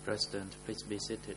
President, please be seated.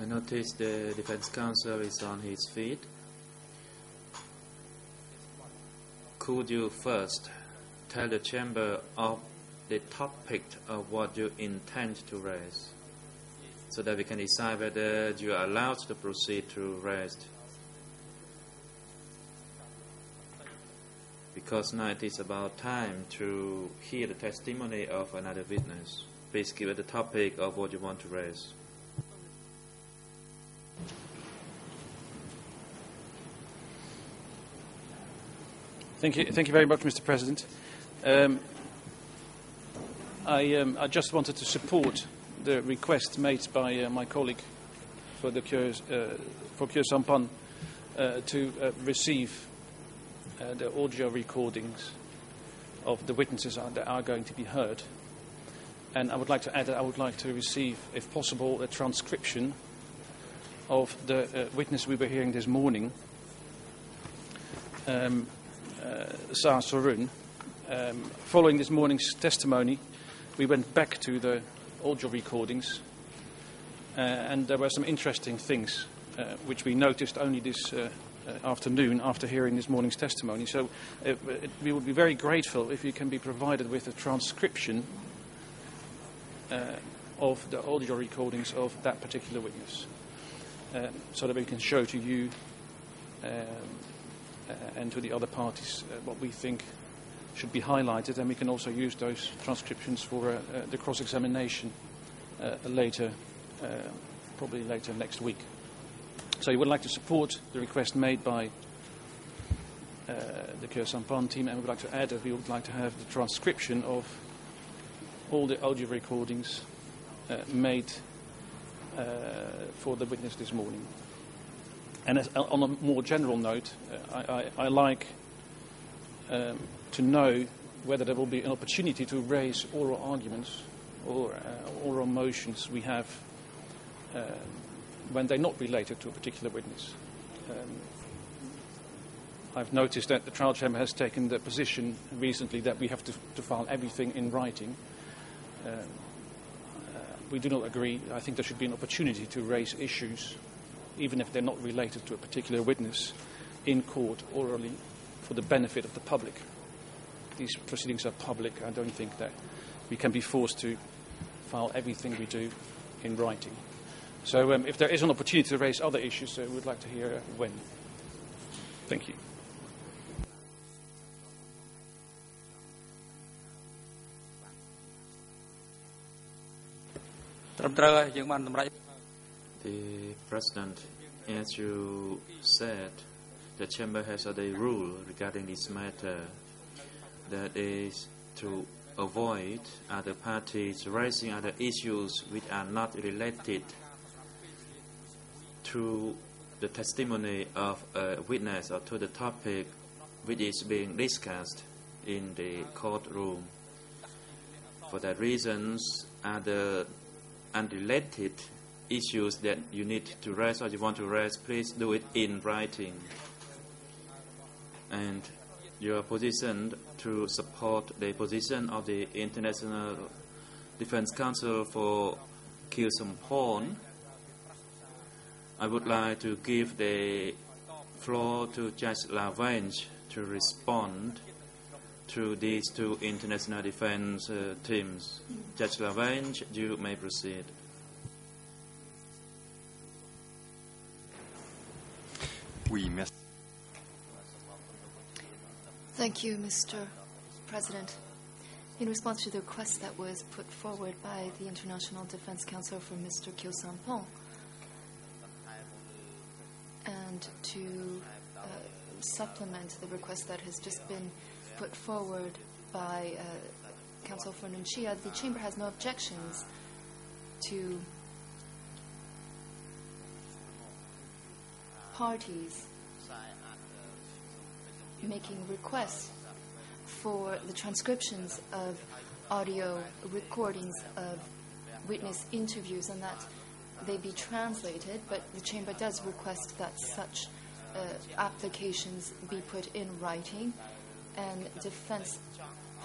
I notice the defense counsel is on his feet. Could you first tell the chamber of the topic of what you intend to raise, so that we can decide whether you are allowed to proceed to raise? Because now it is about time to hear the testimony of another witness. Please give us the topic of what you want to raise. Thank you very much, Mr. President. I just wanted to support the request made by my colleague for Khieu Samphan to receive the audio recordings of the witnesses that are going to be heard. And I would like to add that I would like to receive, if possible, a transcription of the witness we were hearing this morning, Sa Sorun. Following this morning's testimony, we went back to the audio recordings, and there were some interesting things which we noticed only this afternoon after hearing this morning's testimony. So we would be very grateful if you can be provided with a transcription of the audio recordings of that particular witness, so that we can show to you and to the other parties what we think should be highlighted, and we can also use those transcriptions for the cross-examination later, probably later next week. So you would like to support the request made by the Khieu Samphan team, and we would like to add that we would like to have the transcription of all the audio recordings made for the witness this morning. And on a more general note, I like to know whether there will be an opportunity to raise oral arguments or oral motions we have when they're not related to a particular witness. I've noticed that the trial chamber has taken the position recently that we have to file everything in writing. We do not agree. I think there should be an opportunity to raise issues, even if they're not related to a particular witness, in court orally for the benefit of the public. These proceedings are public. I don't think that we can be forced to file everything we do in writing. So if there is an opportunity to raise other issues, we would like to hear when. Thank you. The President, as you said, the Chamber has a rule regarding this matter, that is to avoid other parties raising other issues which are not related to the testimony of a witness or to the topic which is being discussed in the courtroom. For that reasons, other unrelated issues that you need to raise or you want to raise, please do it in writing. And you are positioned to support the position of the International Defense Council for Khieu Samphan. I would like to give the floor to Judge Lavange to respond to these two international defense teams. Judge Lavange, you may proceed. Thank you, Mr. President. In response to the request that was put forward by the International Defense Council for Mr. Khieu Samphan, and to supplement the request that has just been put forward by Counsel for Nunchia, the Chamber has no objections to parties making requests for the transcriptions of audio recordings of witness interviews and that they be translated, but the Chamber does request that such applications be put in writing, and defense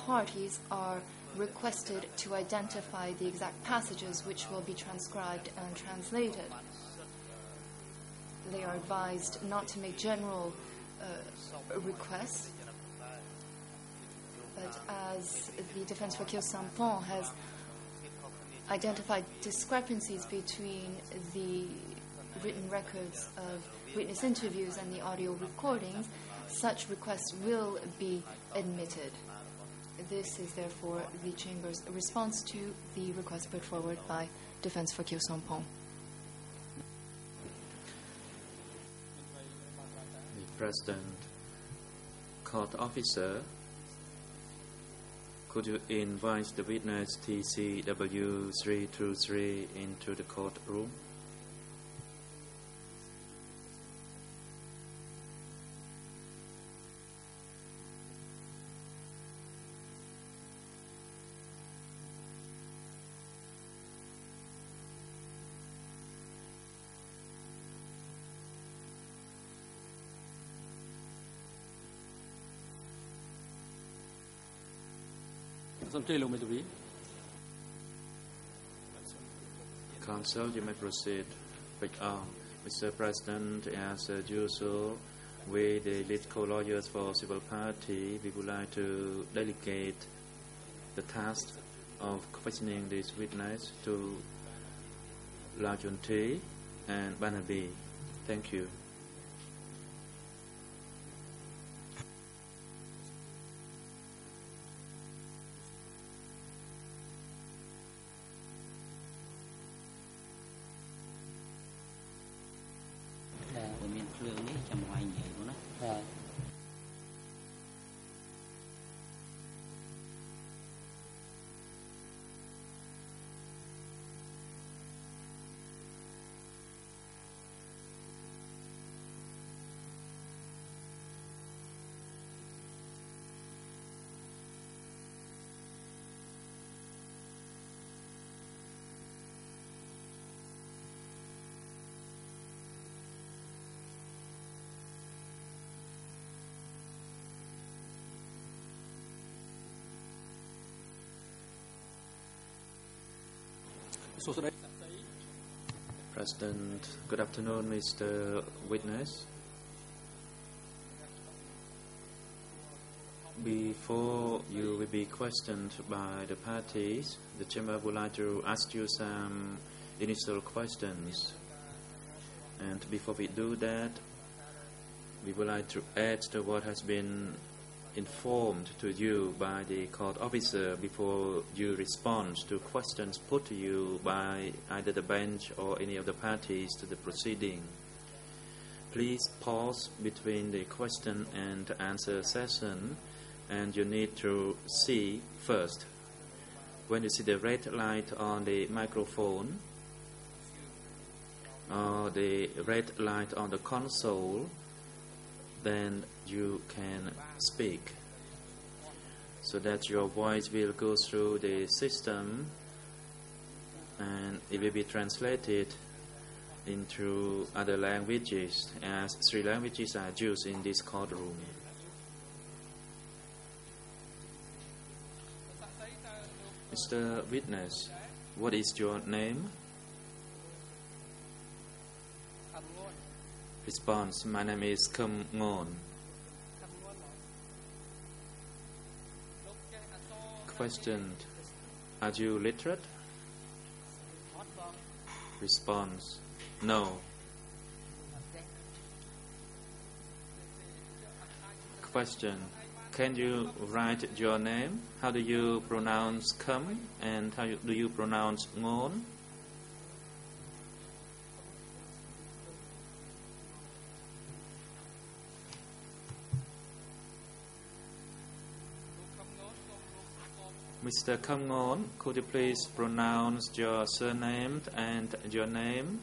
parties are requested to identify the exact passages which will be transcribed and translated. They are advised not to make general requests, but as the defense for Kyo Sampon has identified discrepancies between the written records of witness interviews and the audio recordings, such requests will be admitted. This is therefore the Chamber's response to the request put forward by Defense for Kyo Sampon. The President, Court Officer, could you invite the witness TCW 323 into the courtroom? Counsel, you may proceed. Mr. President, as usual, we, the lead co-lawyers for civil party, we would like to delegate the task of questioning this witness to La Junti and Banabi. Thank you. President, good afternoon, Mr. Witness. Before you will be questioned by the parties, the Chamber would like to ask you some initial questions. And before we do that, we would like to add to what has been informed to you by the court officer before you respond to questions put to you by either the bench or any of the parties to the proceeding. Please pause between the question and answer session, and you need to see first. When you see the red light on the microphone or the red light on the console, then you can speak, so that your voice will go through the system and it will be translated into other languages, as 3 languages are used in this courtroom. Mr. Witness, what is your name? Response: my name is Kham Ngon. Question: are you literate? Response: no. Question: can you write your name? How do you pronounce Kham and how do you pronounce Ngon? Mr. Kham Ngon, could you please pronounce your surname and your name?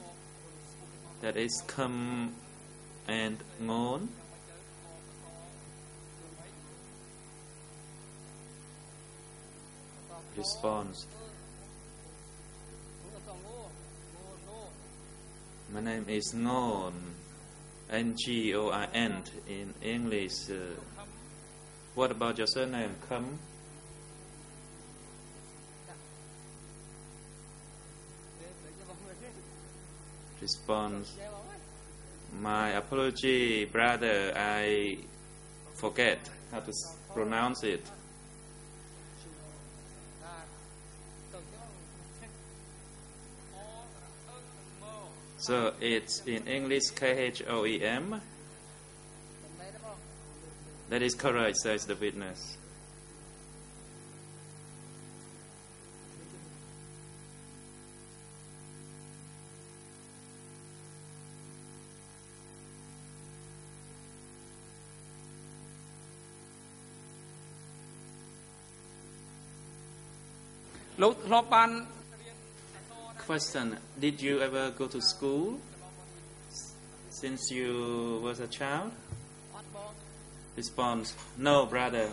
That is Kham and Ngon? Response. My name is Ngon, Ngoin in English. What about your surname? Kham? Response. My apology, brother. I forget how to pronounce it. So it's in English Khoem. That is correct, says the witness. Question. Did you ever go to school since you was a child? Response. No, brother.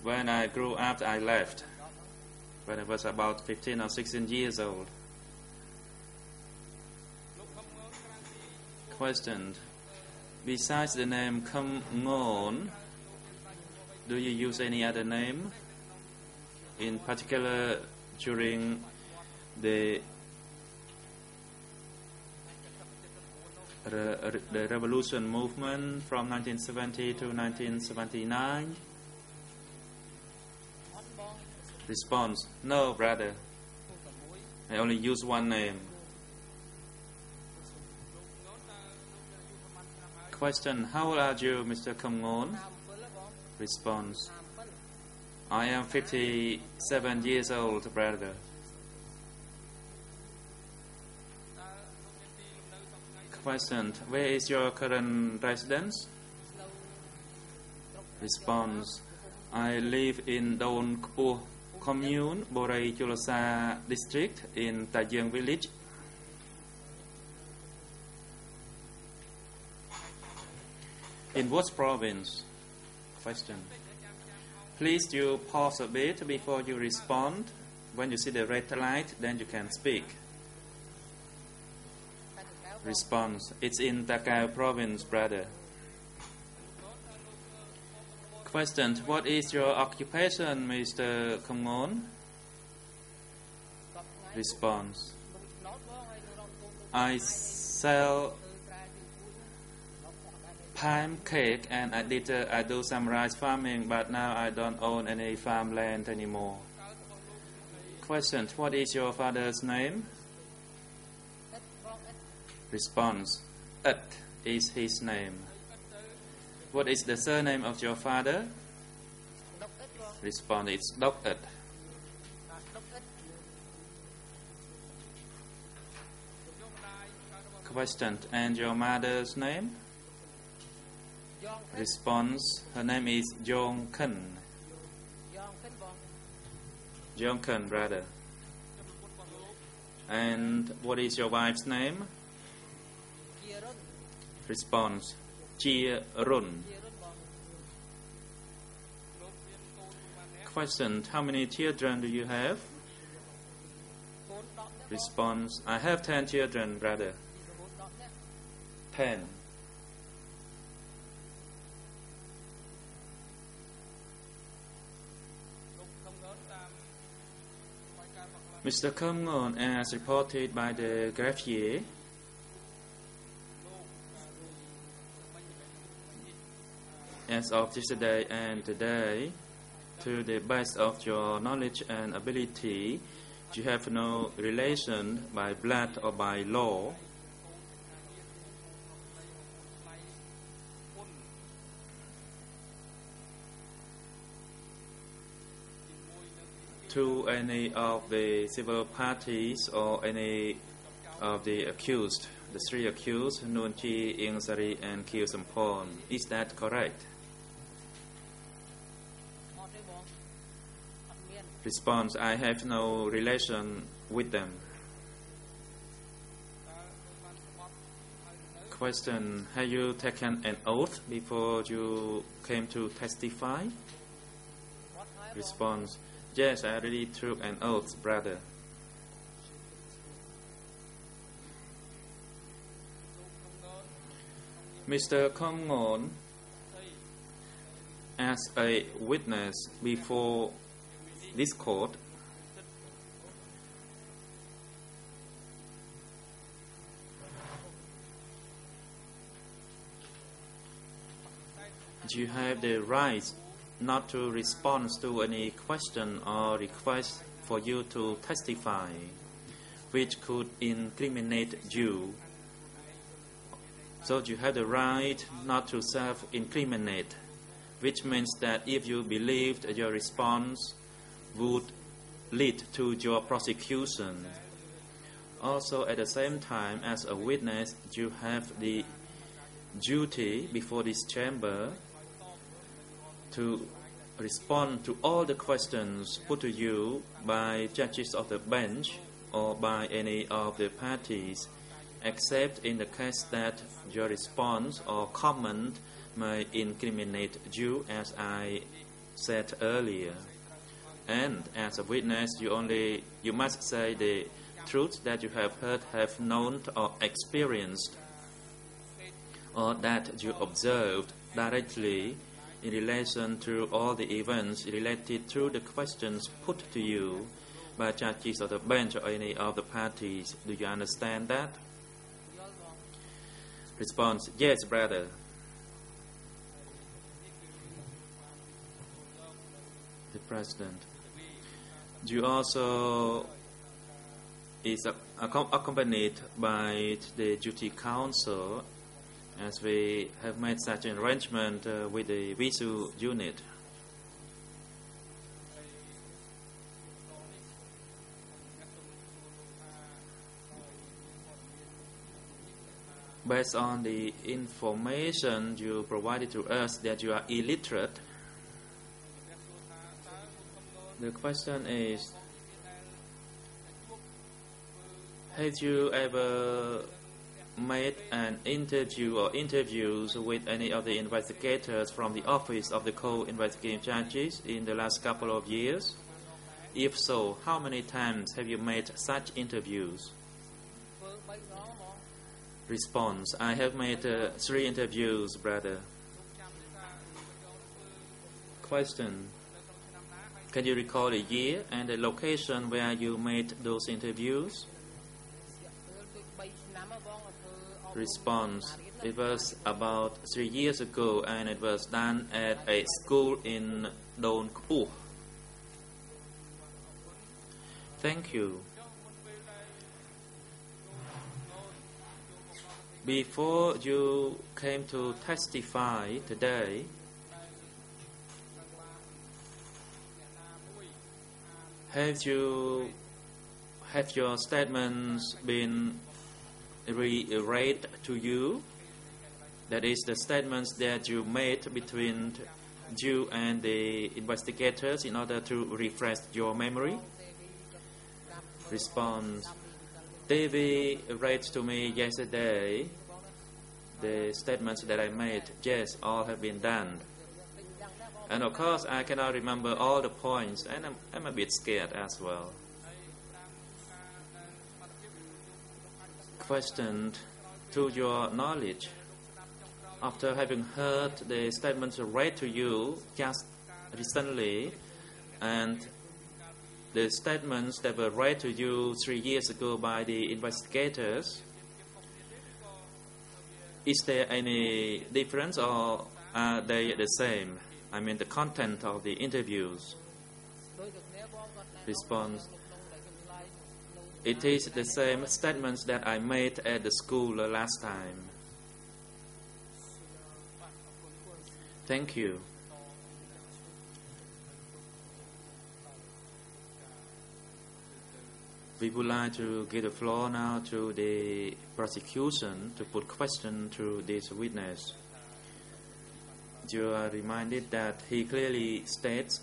When I grew up, I left. When I was about 15 or 16 years old. Question. Besides the name Kham Ngon, do you use any other name? In particular, during the revolution movement from 1970 to 1979? Response. No, brother. I only use one name. Question. How old are you, Mr. Kham Ngon? Response. I am 57 years old, brother. Question. Where is your current residence? Response. I live in Don Kpo Commune, Boray Chulasa district in Tajang village. In what province? Question. Please you pause a bit before you respond. When you see the red light, then you can speak. Response. It's in Takao province, brother. Question. What is your occupation, Mr. Kham Ngon? Response. I sell palm cake and I do some rice farming, but now I don't own any farmland anymore. Question. What is your father's name? Response. Ut is his name. What is the surname of your father? Response. It's Dok Ut. Question. And your mother's name? Response. Her name is Jong Khun. Jong Khun, brother. And what is your wife's name? Response. Chia Run. Question. How many children do you have? Response. I have 10 children, brother. 10. Mr. Kham Ngon, as reported by the greffier, as of yesterday and today, to the best of your knowledge and ability, you have no relation by blood or by law to any of the civil parties or any of the accused, the three accused, Nuon Chi, Ieng Sari, and Khieu Sampon. Is that correct? Response. I have no relation with them. Question: have you taken an oath before you came to testify? Response: yes, I already took an oath, brother. Mr. Khong Ngon, as a witness before this court, you have the right not to respond to any question or request for you to testify, which could incriminate you. So you have the right not to self-incriminate, which means that if you believed your response would lead to your prosecution. Also, at the same time, as a witness, you have the duty before this chamber to respond to all the questions put to you by judges of the bench or by any of the parties, except in the case that your response or comment may incriminate you, as I said earlier. And as a witness, you must say the truth that you have heard, have known or experienced, or that you observed directly in relation to all the events related to the questions put to you by judges of the bench or any of the parties. Do you understand that? Response: yes, brother. The President: you also is accompanied by the duty counsel, as we have made such an arrangement with the visual unit. Based on the information you provided to us that you are illiterate, the question is, have you ever made an interview or interviews with any of the investigators from the office of the co-investigating judges in the last couple of years? If so, how many times have you made such interviews? Response: I have made 3 interviews, brother. Question: can you recall a year and the location where you made those interviews? Response: it was about 3 years ago, and it was done at a school in Don Kpu. Thank you. Before you came to testify today, have your statements been reread to you? That is, the statements that you made between you and the investigators in order to refresh your memory? Response: Davy read to me yesterday the statements that I made. Yes, all have been done. And of course, I cannot remember all the points, and I'm a bit scared as well. Question: to your knowledge, after having heard the statements read to you just recently, and the statements that were read to you 3 years ago by the investigators, is there any difference, or are they the same? I mean, the content of the interviews. Response: it is the same statements that I made at the school last time. Thank you. We would like to give the floor now to the prosecution to put question to this witness. You are reminded that he clearly states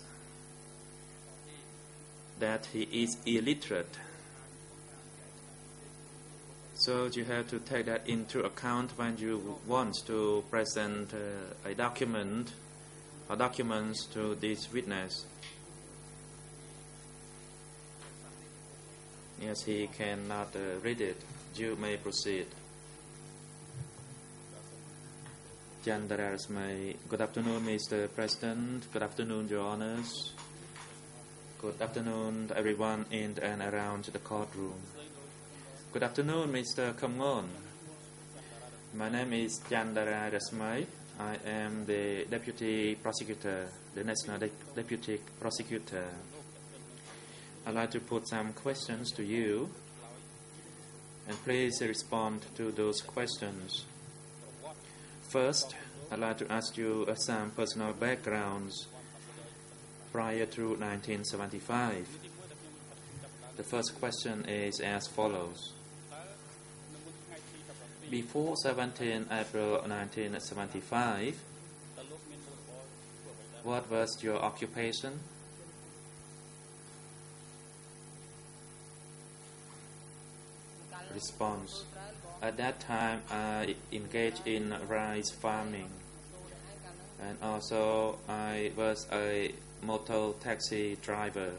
that he is illiterate. So you have to take that into account when you want to present a document or documents to this witness. Yes, he cannot read it. You may proceed. Good afternoon, Mr. President. Good afternoon, Your Honors. Good afternoon, everyone in and around the courtroom. Good afternoon, Mr. Kamngon. My name is Chandara Rasmai. I am the Deputy Prosecutor, the National Deputy Prosecutor. I'd like to put some questions to you, and please respond to those questions. First, I'd like to ask you some personal backgrounds prior to 1975. The first question is as follows. Before 17 April 1975, what was your occupation? Response. At that time, I engaged in rice farming, and also I was a motor taxi driver.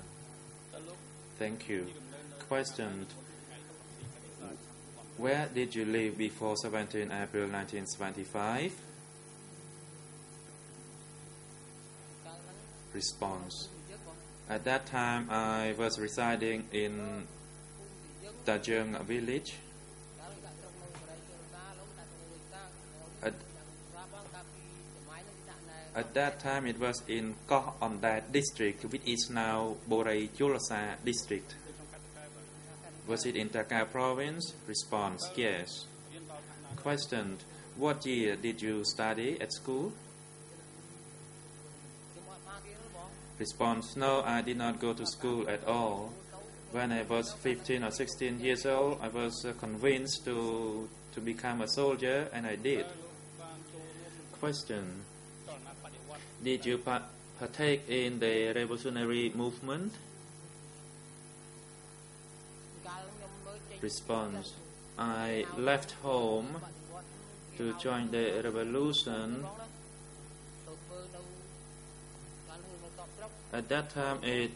Thank you. Question. Where did you live before 17 April 1975? Response. At that time, I was residing in Tajung village. At that time, it was in Koh Ondat district, which is now Borei Chulasa district. Was it in Taka province? Response, yes. Question, what year did you study at school? Response, no, I did not go to school at all. When I was 15 or 16 years old, I was convinced to become a soldier, and I did. Question, did you partake in the revolutionary movement? Response, I left home to join the revolution. At that time, it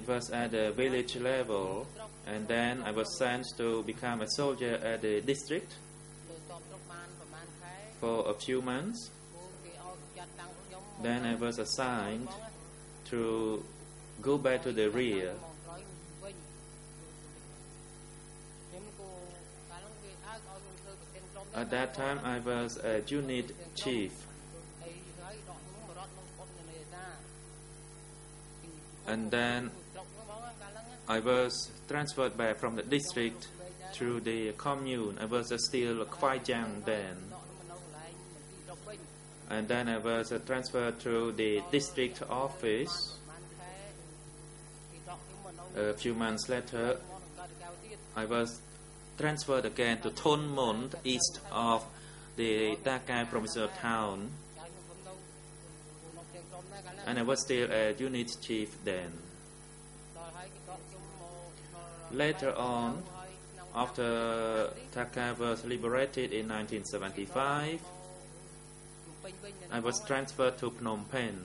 was at the village level, and then I was sent to become a soldier at the district for a few months. Then I was assigned to go back to the rear. At that time, I was a unit chief. And then I was transferred back from the district to the commune. I was still quite young then. And then I was transferred to the district office. A few months later, I was transferred again to Thon Mont, east of the Taka provincial town. And I was still a unit chief then. Later on, after Taka was liberated in 1975, I was transferred to Phnom Penh.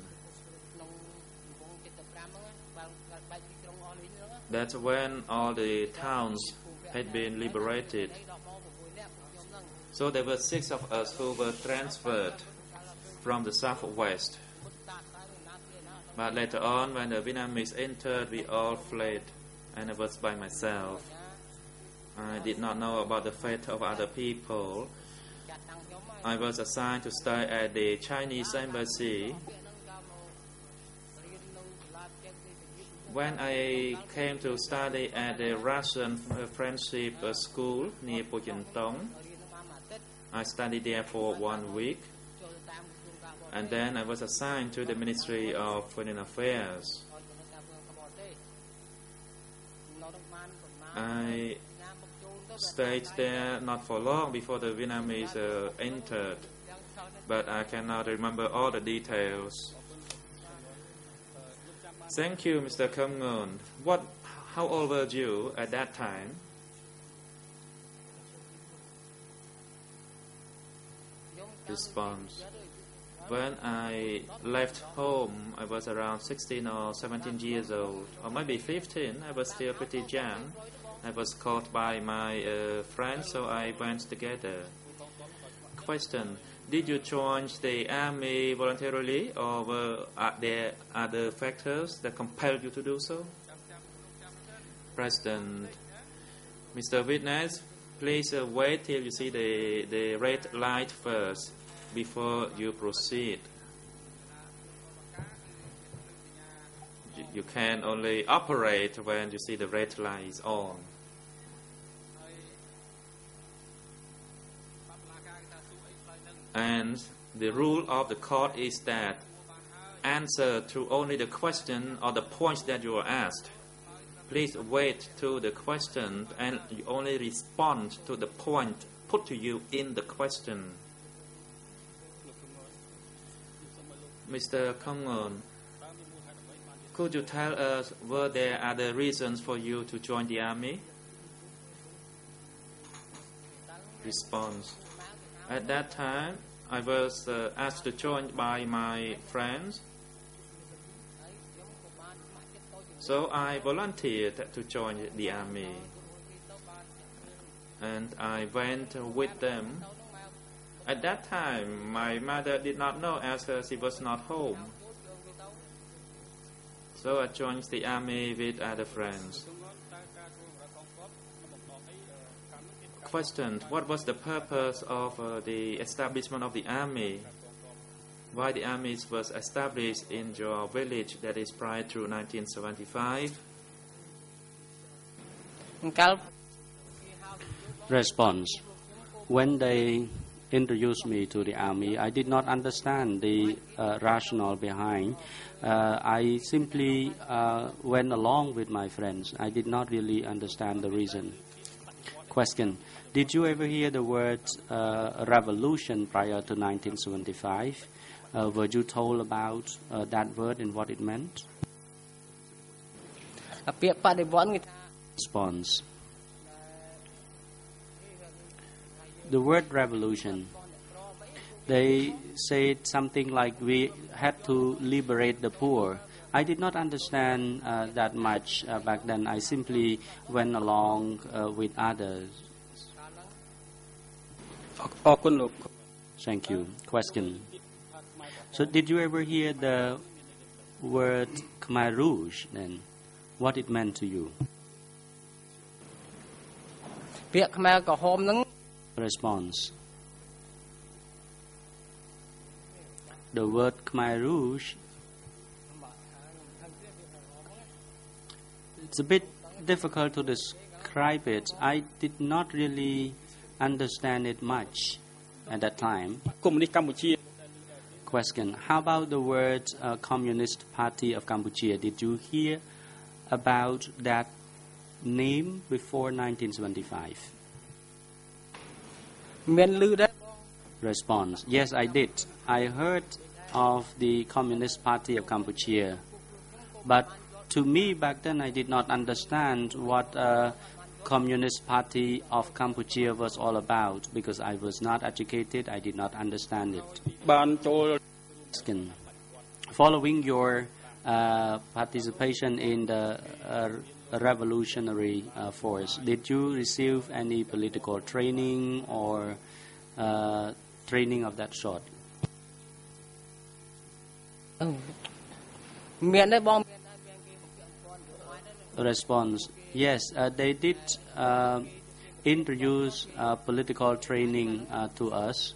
That's when all the towns had been liberated. So there were 6 of us who were transferred from the southwest. But later on, when the Vietnamese entered, we all fled, and I was by myself. I did not know about the fate of other people. I was assigned to stay at the Chinese embassy. When I came to study at the Russian Friendship School near Po Chin Tong, I studied there for 1 week. And then I was assigned to the Ministry of Foreign Affairs. I stayed there not for long before the Vietnamese entered, but I cannot remember all the details. Thank you, Mr. Kam Ngon. How old were you at that time? Response. When I left home, I was around 16 or 17 years old, or maybe 15. I was still pretty young. I was called by my friends, so I went together. Question. Did you join the army voluntarily, or are there other factors that compelled you to do so? President. Mr. Witness, please wait till you see the red light first before you proceed. You can only operate when you see the red light is on. And the rule of the court is that answer to only the question or the points that you are asked. Please wait to the question and you only respond to the point put to you in the question. Mr. Kongon, could you tell us were there other reasons for you to join the army? Response. At that time, I was asked to join by my friends. So I volunteered to join the army. And I went with them. At that time, my mother did not know as she was not home. So I joined the army with other friends. Question. What was the purpose of the establishment of the army? Why the army was established in your village, that is prior to 1975? Response. When they introduced me to the army, I did not understand the rationale behind. I simply went along with my friends. I did not really understand the reason. Question. Did you ever hear the word revolution prior to 1975? Were you told about that word and what it meant? Response. The word revolution, they said something like we had to liberate the poor. I did not understand that much back then. I simply went along with others. Thank you. Question. So did you ever hear the word Khmer Rouge then? What it meant to you? Response. The word Khmer Rouge, it's a bit difficult to describe it. I did not really understand it much at that time. Question. How about the word Communist Party of Cambodia? Did you hear about that name before 1975? Response. Yes, I did. I heard of the Communist Party of Cambodia. But to me back then I did not understand what Communist Party of Cambodia was all about because I was not educated. I did not understand it. Following your participation in the revolutionary force, did you receive any political training or training of that sort? Response. Yes, they did introduce political training to us.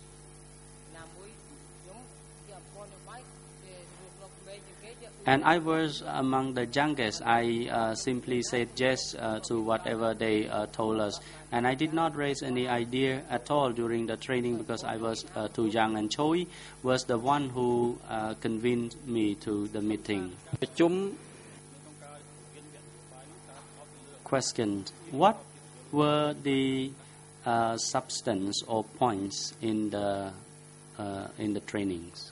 And I was among the youngest. I simply said yes to whatever they told us. And I did not raise any idea at all during the training because I was too young. And Choi was the one who convinced me to the meeting. Question. What were the substance or points in the trainings?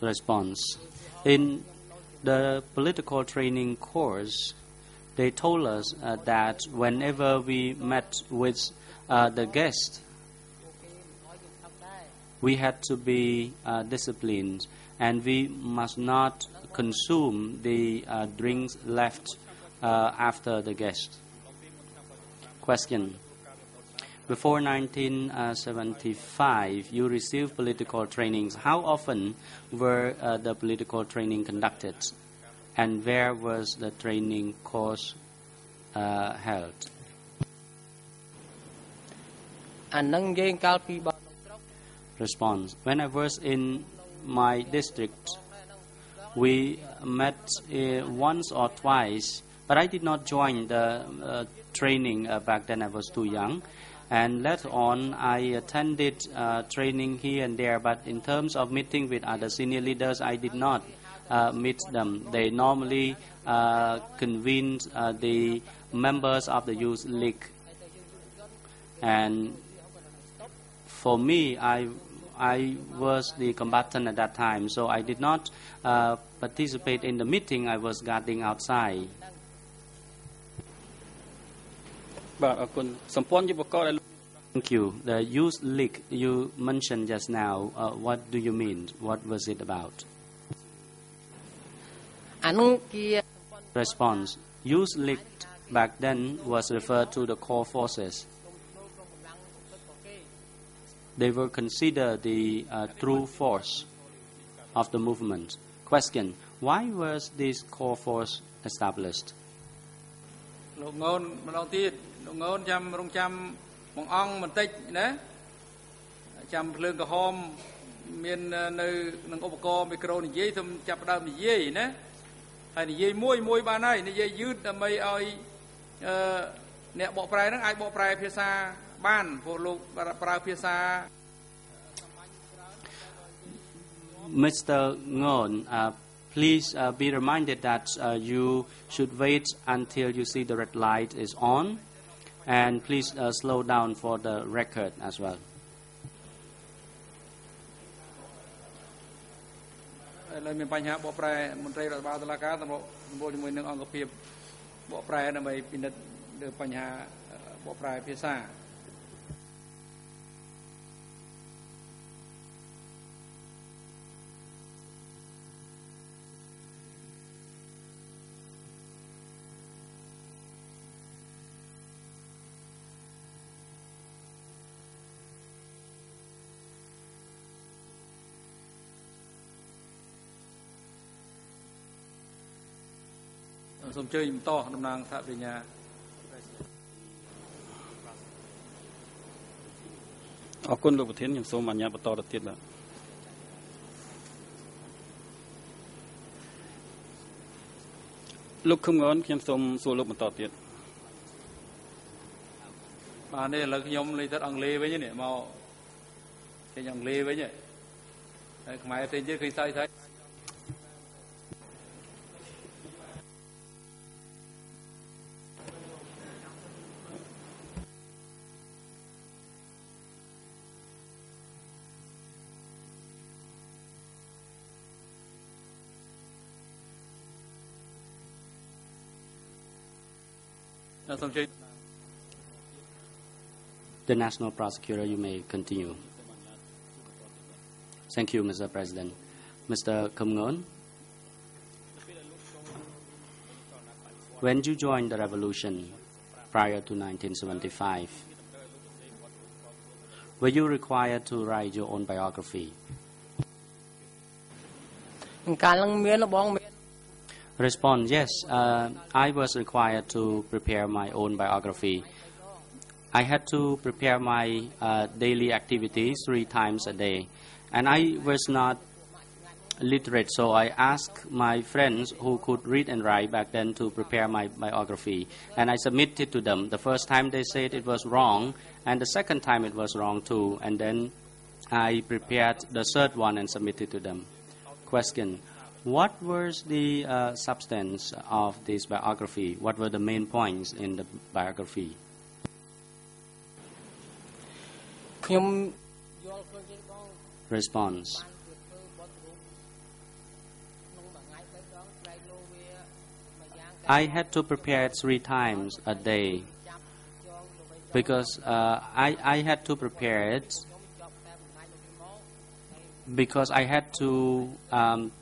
Response. In the political training course, They told us that whenever we met with the guest, we had to be disciplined, and we must not consume the drinks left after the guest. Question. Before 1975, you received political trainings. How often were the political training conducted? And where was the training course held? Response. When I was in my district, we met once or twice, but I did not join the training back then. I was too young. And later on, I attended training here and there, but in terms of meeting with other senior leaders, I did not meet them. They normally convened the members of the youth league. And for me, I was the combatant at that time, so I did not participate in the meeting. I was guarding outside. Thank you. The youth league you mentioned just now, what do you mean? What was it about? Response. Youth league back then was referred to the core forces. They were considered the true force of the movement. Question. Why was this core force established? Mr. Ngon, please be reminded that you should wait until you see the red light is on, and please slow down for the record as well. The National Prosecutor, you may continue. Thank you, Mr. President. Mr. Kham Ngon, when you joined the revolution prior to 1975, were you required to write your own biography? Response, yes, I was required to prepare my own biography. I had to prepare my daily activities 3 times a day. And I was not literate, so I asked my friends who could read and write back then to prepare my biography. And I submitted to them. The first time they said it was wrong, and the second time it was wrong too. And then I prepared the third one and submitted to them. Question. What was the substance of this biography? What were the main points in the biography? Response. I had to prepare 3 times a day because I had to prepare it because I had to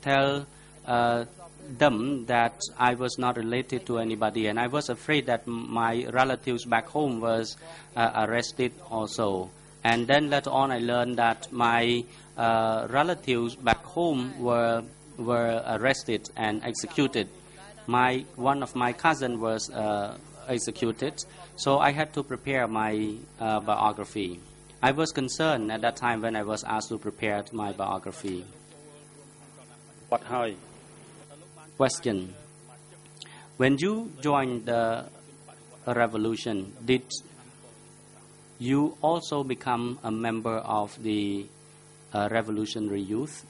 tell them that I was not related to anybody, and I was afraid that my relatives back home was arrested also. And then later on I learned that my relatives back home were arrested and executed. One of my cousin was executed, so I had to prepare my biography. I was concerned at that time when I was asked to prepare my biography. Question: when you joined the revolution, did you also become a member of the revolutionary youth?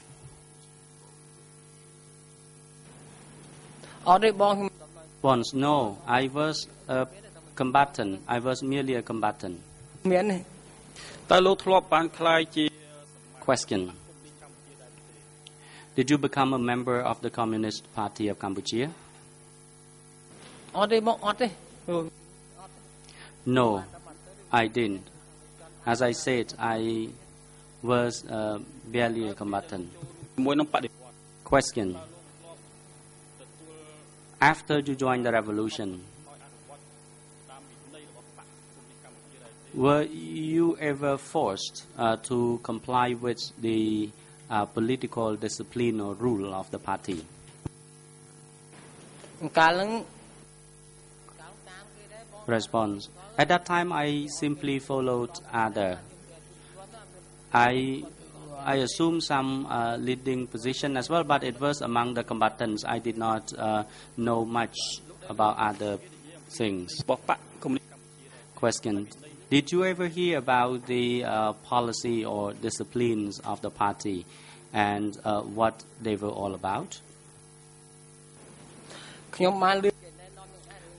Once, no, I was a combatant. I was merely a combatant. Question: did you become a member of the Communist Party of Cambodia? No, I didn't. As I said, I was barely a combatant. Question: after you joined the revolution, were you ever forced to comply with the political discipline or rule of the party? Response: at that time I simply followed others. I assumed some leading position as well, but it was among the combatants. I did not know much about other things. Question: did you ever hear about the policy or disciplines of the party and what they were all about?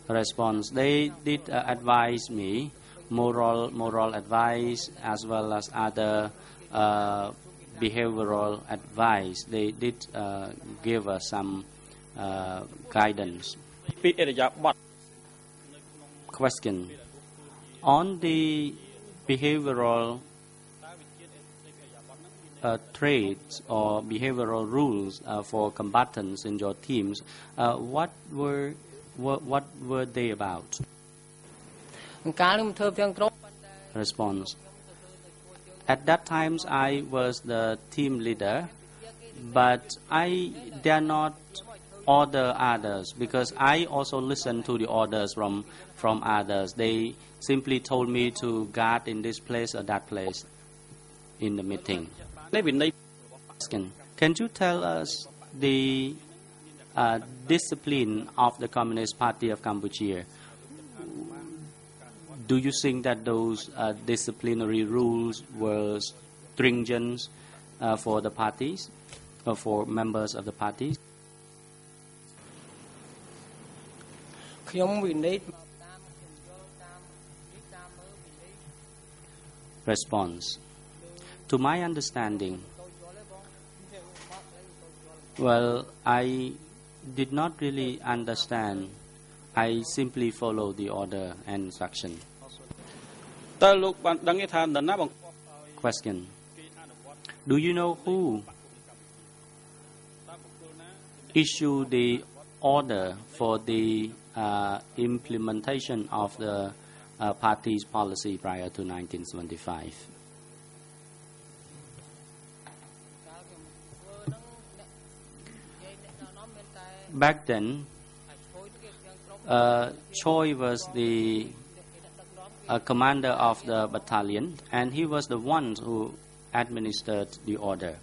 Response: they did advise me, moral advice as well as other behavioral advice. They did give us some guidance. Question: on the behavioral traits or behavioral rules for combatants in your teams, what were they about? Response: at that times I was the team leader, but I dare not order others because I also listened to the orders from others. They simply told me to guard in this place or that place in the meeting. Can you tell us the discipline of the Communist Party of Cambodia? Do you think that those disciplinary rules were stringent for the parties or for members of the parties? Response: to my understanding, well, I did not really understand. I simply follow the order and instruction. Question: do you know who issued the order for the implementation of the party's policy prior to 1975? Back then, Choi was the commander of the battalion, and he was the one who administered the order.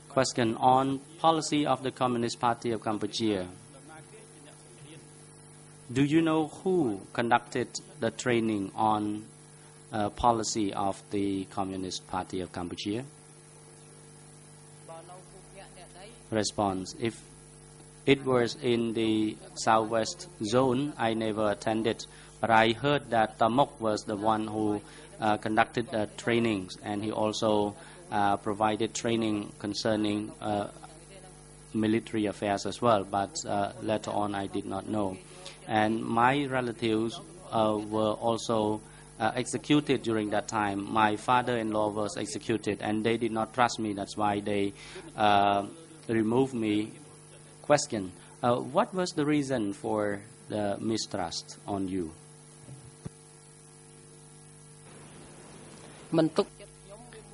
Question: on policy of the Communist Party of Cambodia, do you know who conducted the training on policy of the Communist Party of Cambodia? Response: if it was in the southwest zone, I never attended, but I heard that Tamok was the one who conducted the trainings, and he also provided training concerning military affairs as well, but later on I did not know. And my relatives were also executed during that time. My father-in-law was executed, and they did not trust me. That's why they removed me. Question: what was the reason for the mistrust on you?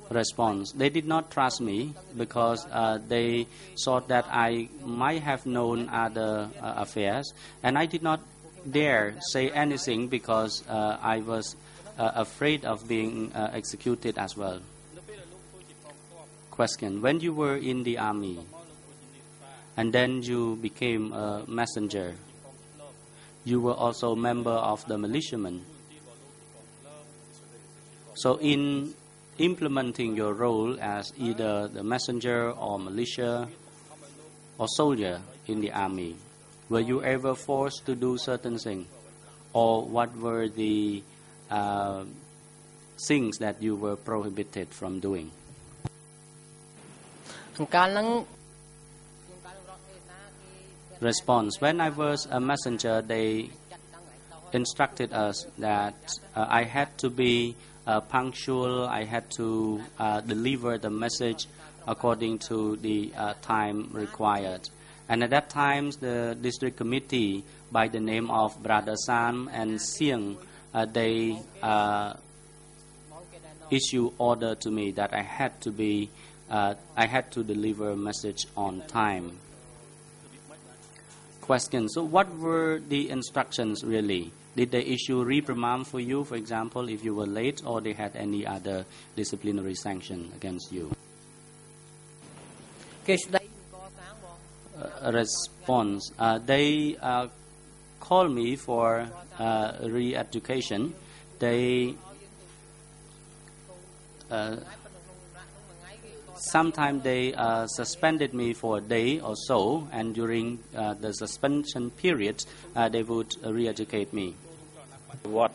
Response: they did not trust me because they thought that I might have known other affairs, and I did not dare say anything because I was afraid of being executed as well. Question: when you were in the army and then you became a messenger, you were also a member of the militiamen. So in implementing your role as either the messenger or militia or soldier in the army, were you ever forced to do certain things? Or what were the things that you were prohibited from doing? Response: when I was a messenger, they instructed us that I had to be punctual, I had to deliver the message according to the time required. And at that time, the district committee, by the name of Brother Sam and Sieng, they issue order to me that I had to deliver a message on time. Question: so what were the instructions really? Did they issue reprimand for you, for example, if you were late, or they had any other disciplinary sanction against you? Response: they called me for re-education. They sometimes they suspended me for a day or so, and during the suspension period, they would re-educate me. What?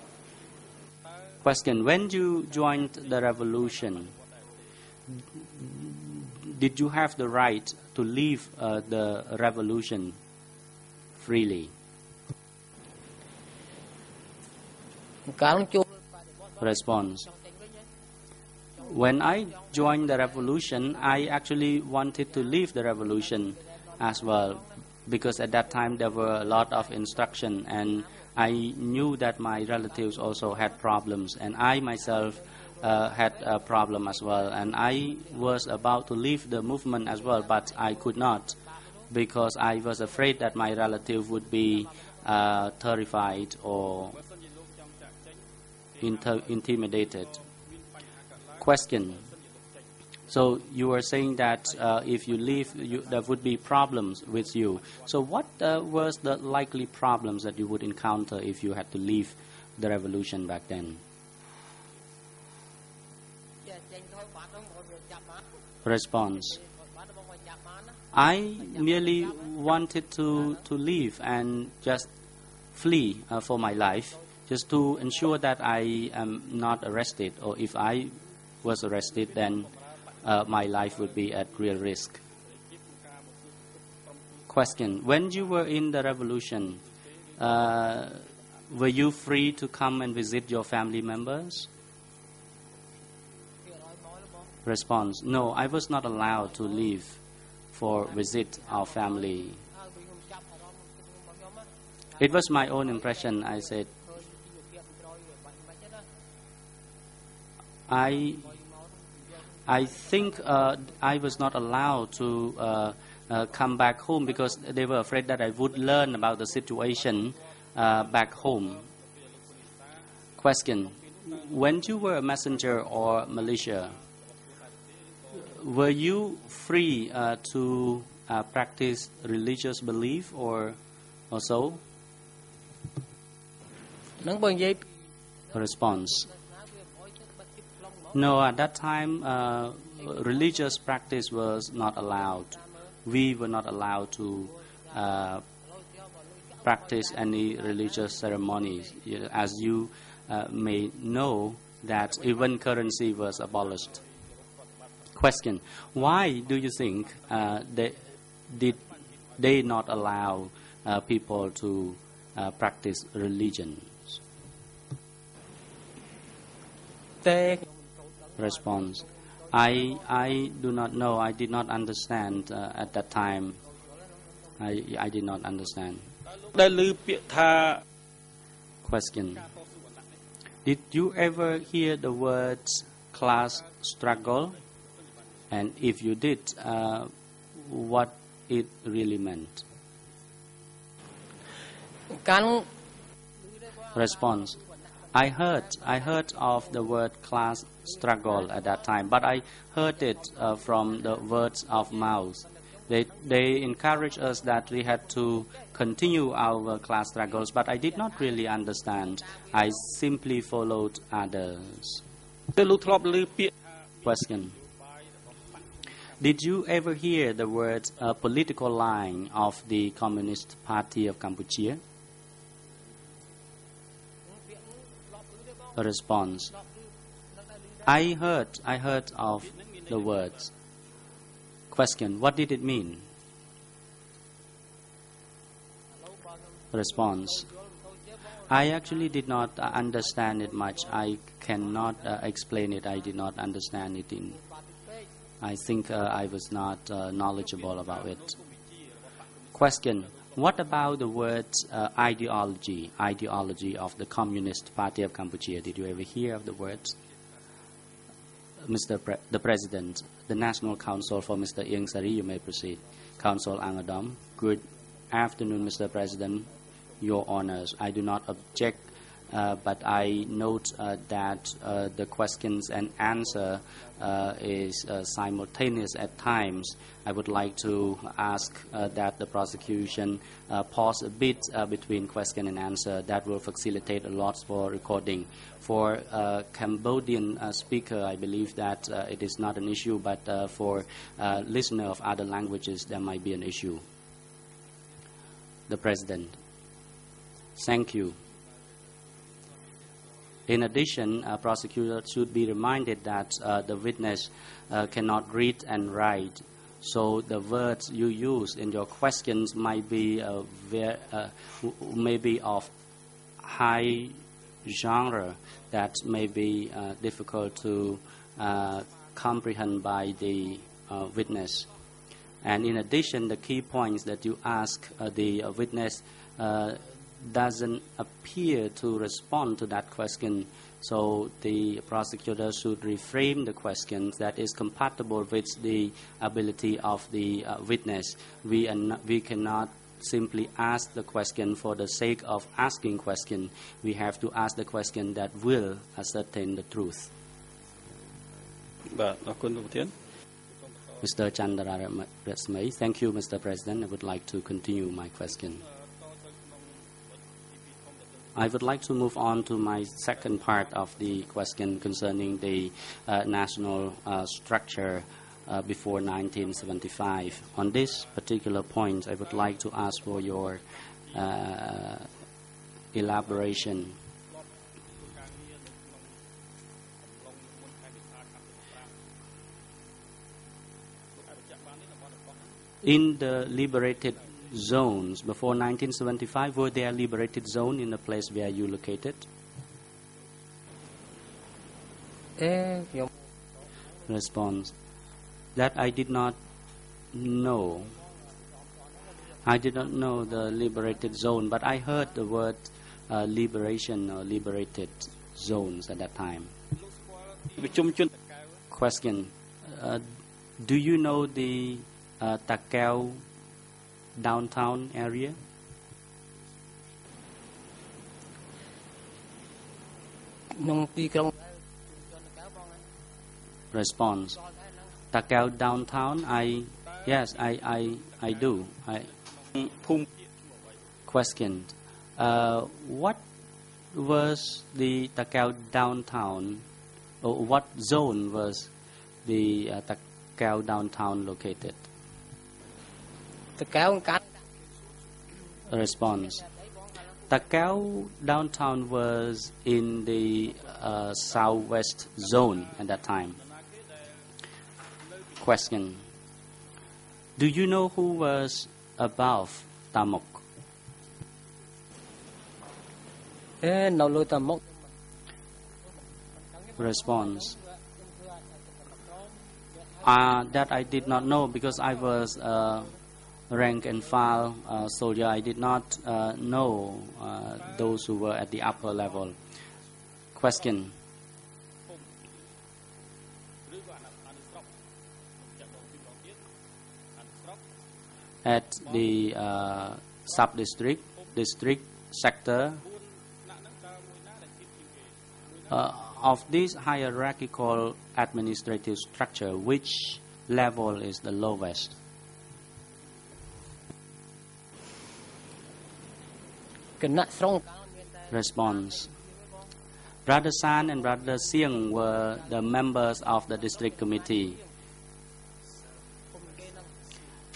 Question: when you joined the revolution, did you have the right to leave the revolution freely? Response: when I joined the revolution, I actually wanted to leave the revolution as well, because at that time there were a lot of instruction, and I knew that my relatives also had problems, and I myself had a problem as well, and I was about to leave the movement as well, but I could not because I was afraid that my relative would be terrified or intimidated. Question: so you were saying that if you leave, there would be problems with you. So what was the likely problems that you would encounter if you had to leave the revolution back then? Response: I merely wanted to leave and just flee for my life, just to ensure that I am not arrested, or if I was arrested, then my life would be at real risk. Question: when you were in the revolution, were you free to come and visit your family members? Response: no, I was not allowed to leave for visit our family. It was my own impression, I said. I think I was not allowed to come back home because they were afraid that I would learn about the situation back home. Question: when you were a messenger or militia, were you free to practice religious belief or so? Response: no, at that time religious practice was not allowed. We were not allowed to practice any religious ceremonies. As you may know, that even currency was abolished. Question: why do you think did they not allow people to practice religion? Response. I do not know. I did not understand at that time. I did not understand. Question. Did you ever hear the words class struggle? And if you did, what it really meant? Response. I heard of the word class struggle at that time, but I heard it from the words of mouth. They encouraged us that we had to continue our class struggles, but I did not really understand. I simply followed others. Question. Did you ever hear the words political line of the Communist Party of Cambodia? A response. I heard of the words. Question. What did it mean? Response. I actually did not understand it much. I cannot explain it. I did not understand it. I think I was not knowledgeable about it. Question. What about the word ideology of the Communist Party of Cambodia? Did you ever hear of the words? The President, the National Council for Mr. Ieng Sari, you may proceed. Council Angadam. Good afternoon, Mr. President, Your Honors. I do not object, but I note that the questions and answer is simultaneous at times. I would like to ask that the prosecution pause a bit between question and answer. That will facilitate a lot for recording. For Cambodian speaker, I believe that it is not an issue, but for listener of other languages, there might be an issue. The President. Thank you. In addition, a prosecutor should be reminded that the witness cannot read and write. So the words you use in your questions might be maybe of high genre that may be difficult to comprehend by the witness. And in addition, the key points that you ask the witness doesn't appear to respond to that question. So the prosecutor should reframe the questions that is compatible with the ability of the witness. We cannot simply ask the question for the sake of asking question. We have to ask the question that will ascertain the truth. Mr. Chandra Resmay. Thank you, Mr. President. I would like to continue my question. I would like to move on to my second part of the question concerning the national structure before 1975. On this particular point, I would like to ask for your elaboration. In the liberated zones before 1975, were there liberated zone in the place where you located? Response. That I did not know. I did not know the liberated zone, but I heard the word liberation or liberated zones at that time. Question. Do you know the Takeo downtown area? Response. Takeo downtown, yes, I do. Question. What was the Takeo downtown, or what zone was the Takeo downtown located? Response. Takeo downtown was in the southwest zone at that time. Question. Do you know who was above Tamok? Response. That I did not know because I was rank and file soldier. I did not know those who were at the upper level. Question. At the sub-district, district, sector, of this hierarchical administrative structure, which level is the lowest? Response. Brother San and Brother Siang were the members of the district committee.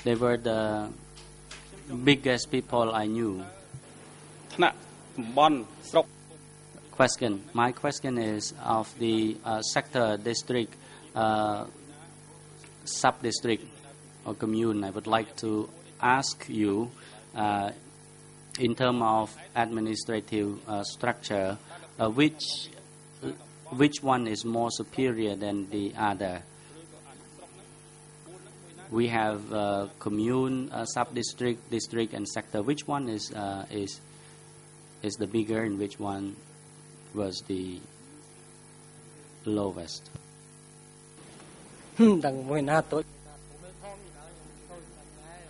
They were the biggest people I knew. Question. My question is of the sector, district, sub-district or commune. I would like to ask you, in terms of administrative structure, which one is more superior than the other? We have commune, sub-district, district, and sector. Which one is the bigger, and which one was the lowest?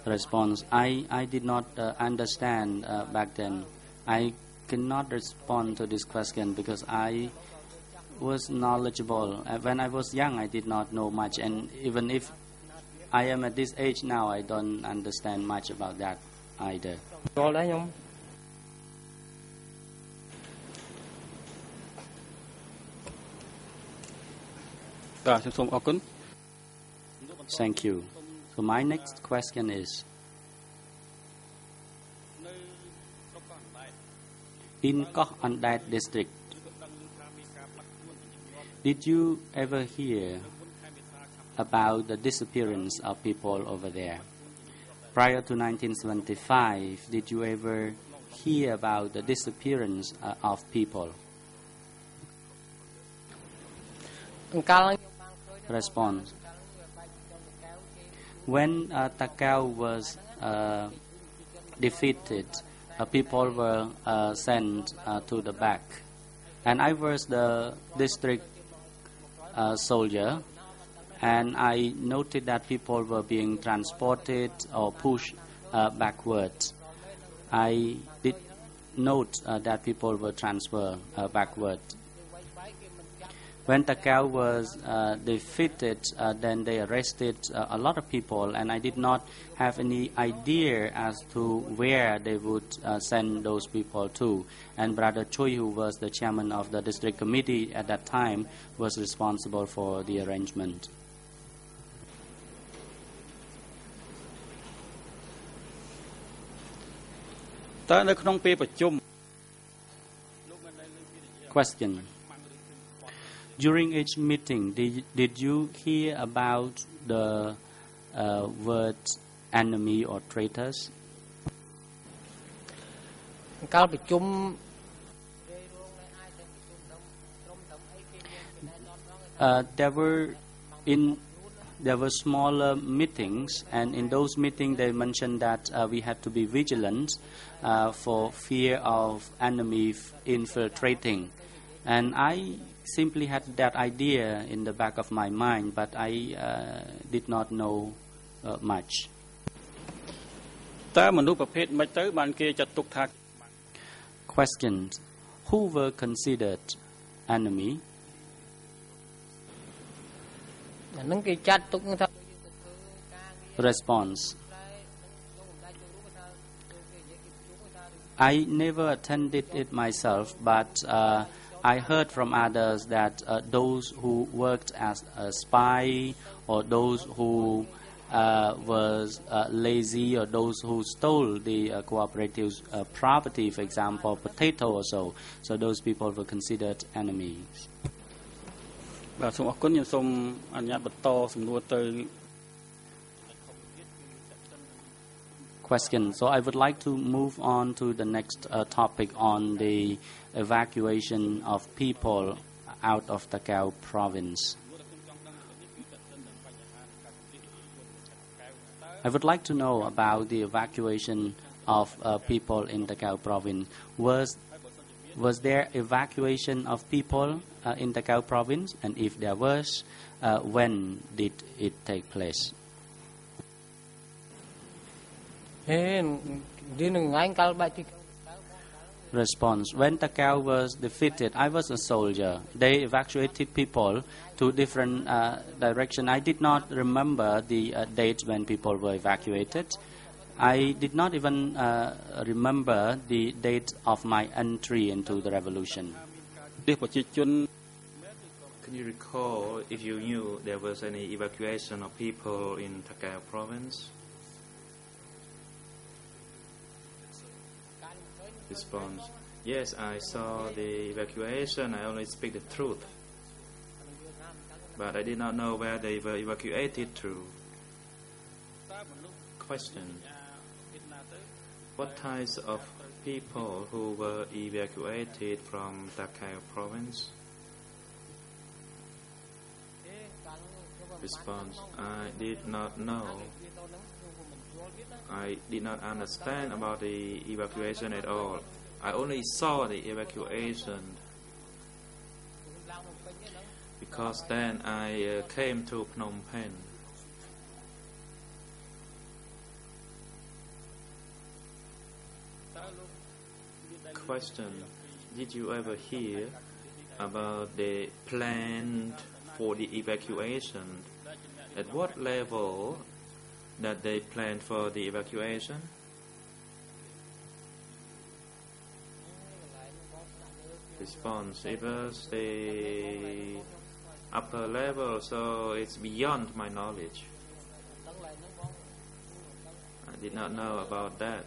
Response. I did not understand back then. I cannot respond to this question because I was knowledgeable. When I was young, I did not know much, and even if I am at this age now, I don't understand much about that either. Thank you. So my next question is, in Koh Andat district, did you ever hear about the disappearance of people over there? Prior to 1975, did you ever hear about the disappearance of people? Response. When Takao was defeated, people were sent to the back, and I was the district soldier, and I noted that people were being transported or pushed backwards. I did note that people were transferred backward. When Takao was defeated, then they arrested a lot of people, and I did not have any idea as to where they would send those people to. And Brother Choi, who was the chairman of the district committee at that time, was responsible for the arrangement. Question. During each meeting, did you hear about the word enemy or traitors? There were smaller meetings, and in those meetings they mentioned that we had to be vigilant for fear of enemy infiltrating. And I simply had that idea in the back of my mind, but I did not know much. Question. Who were considered enemy? Response. I never attended it myself, but I heard from others that those who worked as a spy, or those who was lazy, or those who stole the cooperative's property, for example, potato or so those people were considered enemies. question. So I would like to move on to the next topic on the evacuation of people out of Takao province. I would like to know about the evacuation of people in Takao province. Was there evacuation of people in Takao province? And if there was, when did it take place? Response. When Takao was defeated, I was a soldier. They evacuated people to different directions. I did not remember the dates when people were evacuated. I did not even remember the date of my entry into the revolution. Can you recall if you knew there was any evacuation of people in Takao province? Response. Yes, I saw the evacuation. I only speak the truth. But I did not know where they were evacuated to. Question. What types of people who were evacuated from Takao province? Response. I did not know. I did not understand about the evacuation at all. I only saw the evacuation because then I came to Phnom Penh. Question. Did you ever hear about the plan for the evacuation? At what level that they planned for the evacuation? Response. It was the upper level, so it's beyond my knowledge. I did not know about that.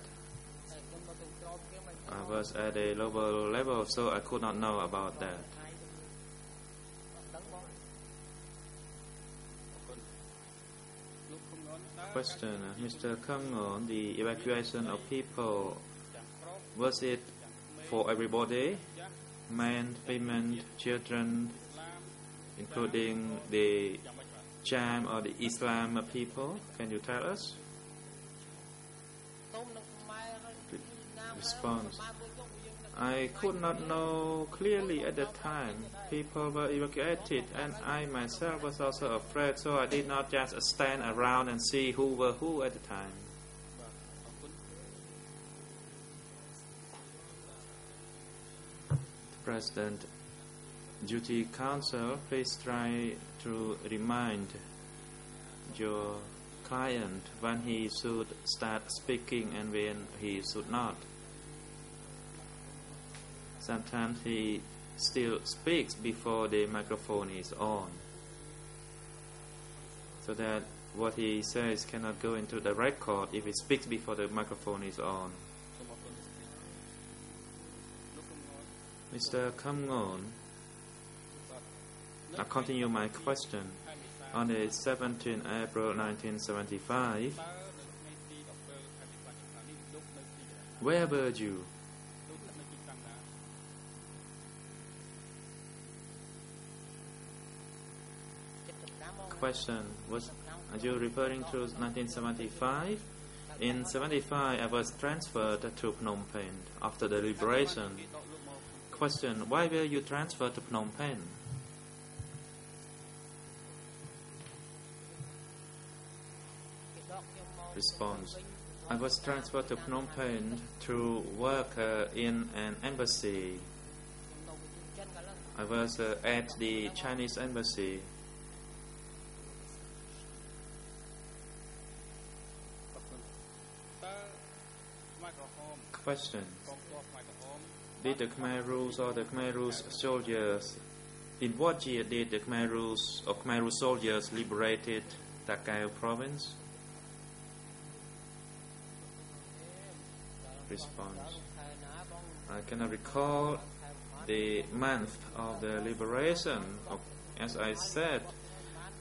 I was at a lower level, so I could not know about that. Question. Mr. Kangon, the evacuation of people, was it for everybody? Men, women, children, including the Jam or the Islam people? Can you tell us? Response. I could not know clearly at the time. People were evacuated and I myself was also afraid, so I did not just stand around and see who were who at the time. President, Duty Council, please try to remind your client when he should start speaking and when he should not. Sometimes he still speaks before the microphone is on, so that what he says cannot go into the record if he speaks before the microphone is on. Mr. Kamngon, I continue my question. On the 17th April 1975, where were you? Question. Are you referring to 1975? In 75, I was transferred to Phnom Penh after the liberation. Question. Why were you transferred to Phnom Penh? Response. I was transferred to Phnom Penh to work in an embassy. I was at the Chinese embassy. Question. Did the Khmer Rouge or the Khmer Rouge soldiers, in what year did the Khmer Rouge or Khmer Rouge soldiers liberated Takao province? Response. I cannot recall the month of the liberation. As I said,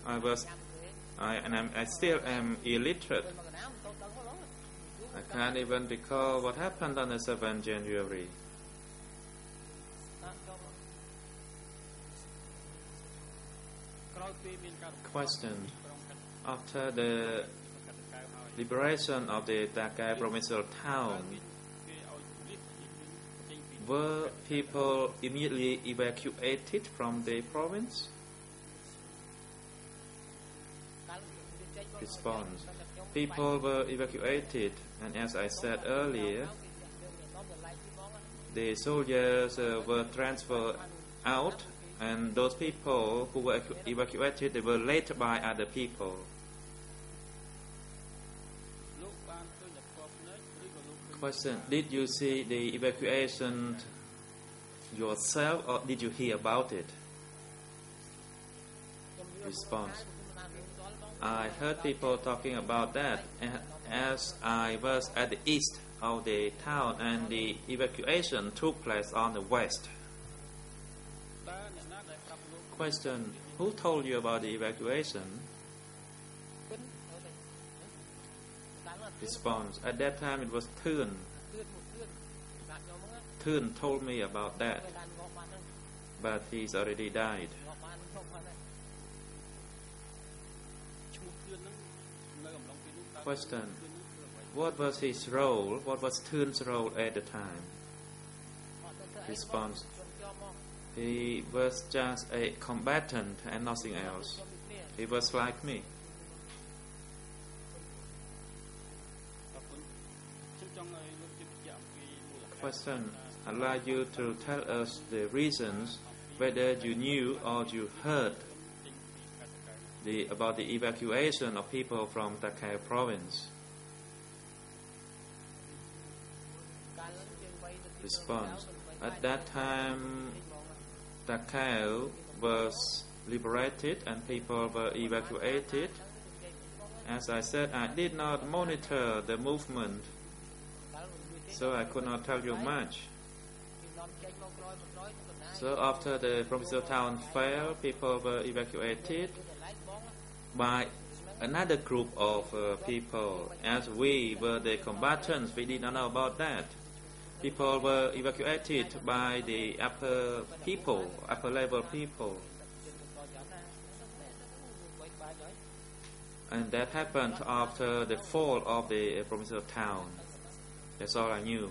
I still am illiterate. I can't even recall what happened on the 7th January. Question. After the liberation of the Takeo provincial town, were people immediately evacuated from the province? Response. People were evacuated, and as I said earlier, the soldiers were transferred out, and those people who were evacuated, they were led by other people. Question. Did you see the evacuation yourself, or did you hear about it? Response. I heard people talking about that as I was at the east of the town, and the evacuation took place on the west. Question. Who told you about the evacuation? Response. At that time it was Thun. Thun told me about that, but he's already died. Question. What was his role? What was Thun's role at the time? Response. He was just a combatant and nothing else. He was like me. Question. I'd like you to tell us the reasons whether you knew or you heard about the evacuation of people from Takeo province. Response. At that time, Takeo was liberated and people were evacuated. As I said, I did not monitor the movement, so I could not tell you much. So after the provincial town fell, people were evacuated by another group of people. As we were the combatants, we did not know about that. People were evacuated by the upper level people. And that happened after the fall of the provincial town. That's all I knew.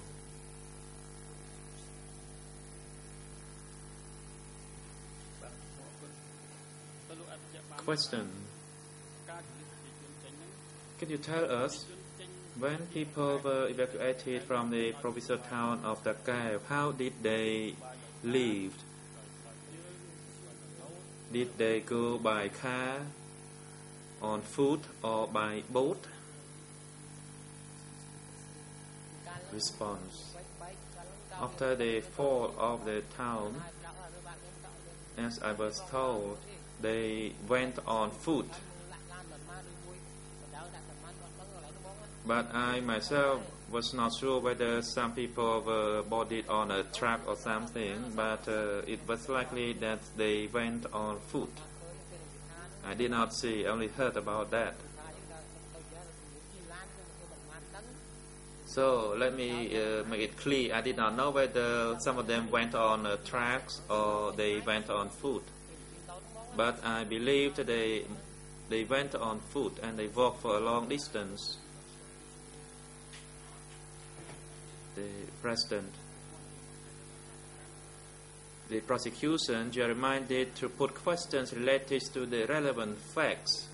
Question. Can you tell us, when people were evacuated from the provincial town of Takeo, how did they leave? Did they go by car, on foot, or by boat? Response. After the fall of the town, as I was told, they went on foot. But I myself was not sure whether some people were boarded on a truck or something, but it was likely that they went on foot. I did not see, only heard about that. So let me make it clear, I did not know whether some of them went on trucks or they went on foot. But I believe that they went on foot and they walked for a long distance. The President. The prosecution, you are reminded to put questions related to the relevant facts.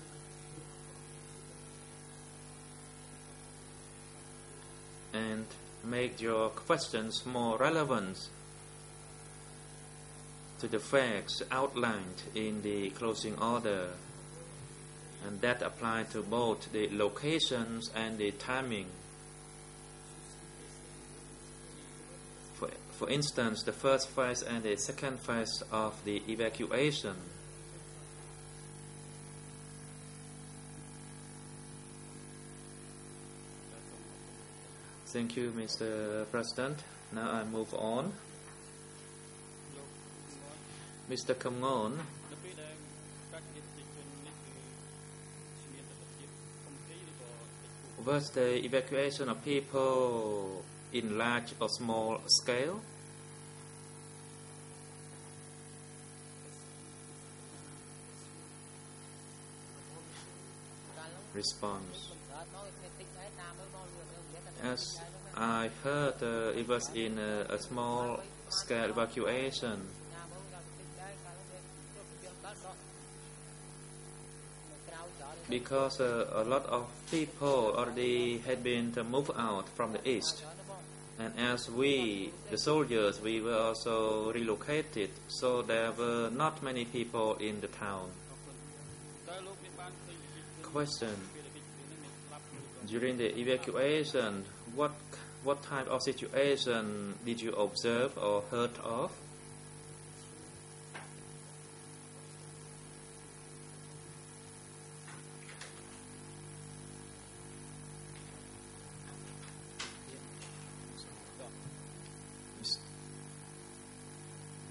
And make your questions more relevant to the facts outlined in the closing order. And that applies to both the locations and the timing. For instance, the first phase and the second phase of the evacuation. Thank you, Mr. President. Now I move on. Mr. Kamngon, Was the evacuation of people in large or small scale? Response. As I heard, it was in a small scale evacuation. Because a lot of people already had been moved out from the east. And as we, the soldiers, we were also relocated, so there were not many people in the town. Question. During the evacuation, what type of situation did you observe or heard of?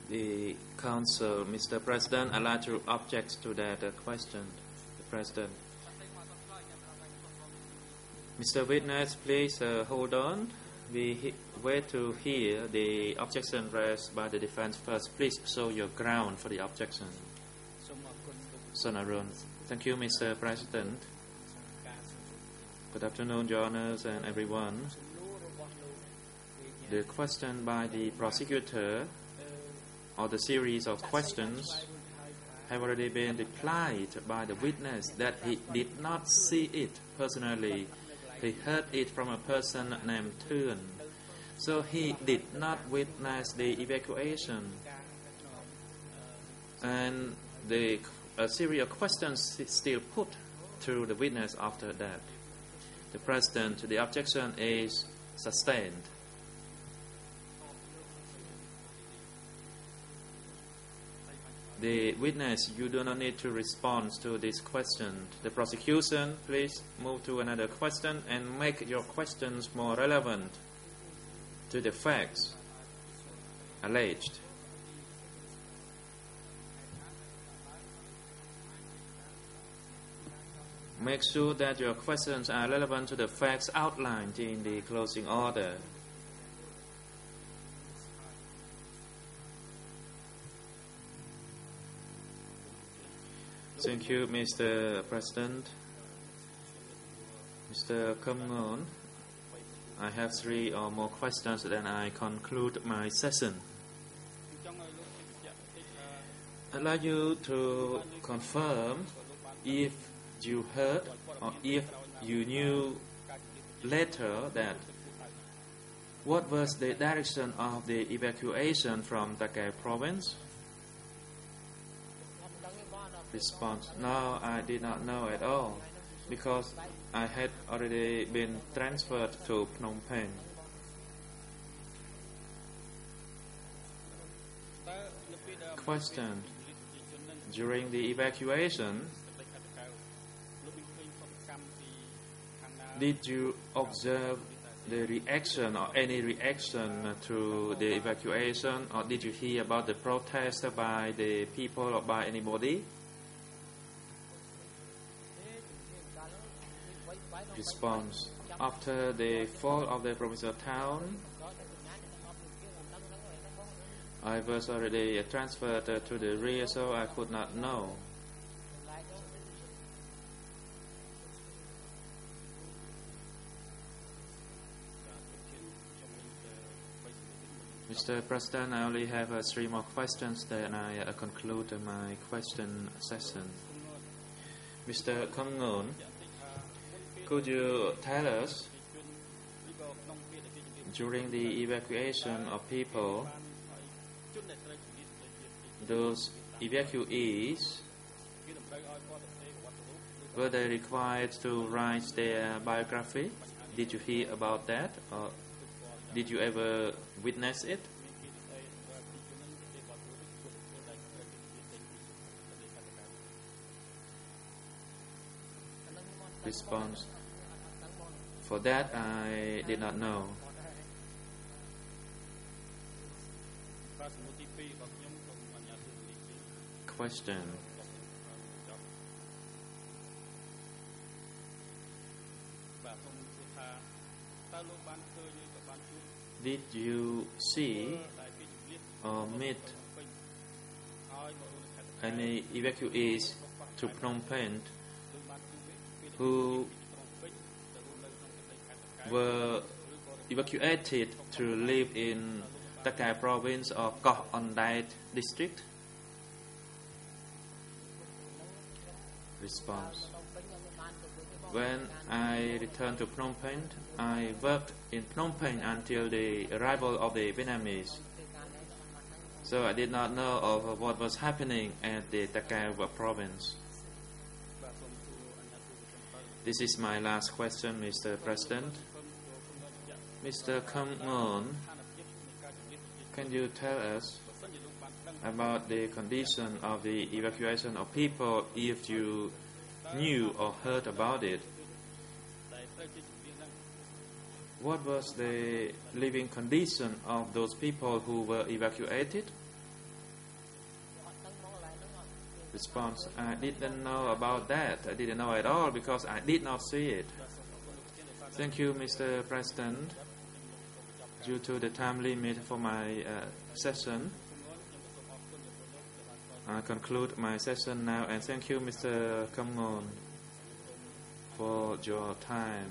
The Council, Mr. President, I'd like to object to that question. The President. Mr. Witness, please hold on. We wait to hear the objection raised by the defense first. Please show your ground for the objection. Sonarun. Thank you, Mr. President. Good afternoon, Your Honors and everyone. The question by the prosecutor or the series of questions have already been replied by the witness that he did not see it personally. He heard it from a person named Thun. So he did not witness the evacuation. And a series of questions still put to the witness after that. The President, the objection is sustained. The witness, you do not need to respond to this question. The prosecution, please move to another question and make your questions more relevant to the facts alleged. Make sure that your questions are relevant to the facts outlined in the closing order. Thank you, Mr. President. Mr. Kumngon, I have 3 or more questions, then I conclude my session. I'd like you to confirm if you heard or if you knew later that what was the direction of the evacuation from Takeo province? Response. No, I did not know at all because I had already been transferred to Phnom Penh. Question. During the evacuation, did you observe the reaction or any reaction to the evacuation, or did you hear about the protest by the people or by anybody? Response. After the fall of the provincial town, I was already transferred to the rear, so I could not know. Mr. President, I only have 3 more questions, then I conclude my question session. Mr. Kumngon, could you tell us, during the evacuation of people, those evacuees, were they required to write their biography? Did you hear about that, or did you ever witness it? Response. For that, I did not know. Question. Did you see or meet any evacuees to Phnom Penh who were evacuated to live in Takai province or Koh Ondai district? Response. When I returned to Phnom Penh, I worked in Phnom Penh until the arrival of the Vietnamese. So I did not know of what was happening at the Takai province. This is my last question, Mr. President. Mr. Kham Ngon, can you tell us about the condition of the evacuation of people if you knew or heard about it? What was the living condition of those people who were evacuated? Response. I didn't know about that. I didn't know at all because I did not see it. Thank you, Mr. President. Due to the time limit for my session, I conclude my session now, and thank you, Mr. Kham Ngon, for your time.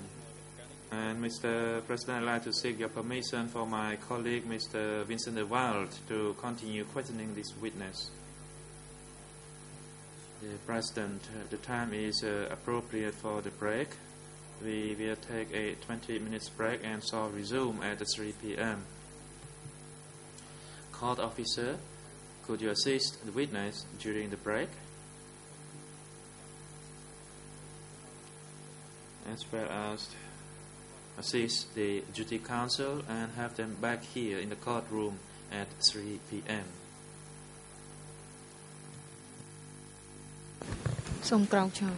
And Mr. President, I'd like to seek your permission for my colleague, Mr. Vincent de Waal, to continue questioning this witness. The President, the time is appropriate for the break. We will take a 20 minutes break and shall resume at 3 p.m. Court officer, could you assist the witness during the break? As well as assist the duty counsel and have them back here in the courtroom at 3 p.m. សូមក្រោកឈរ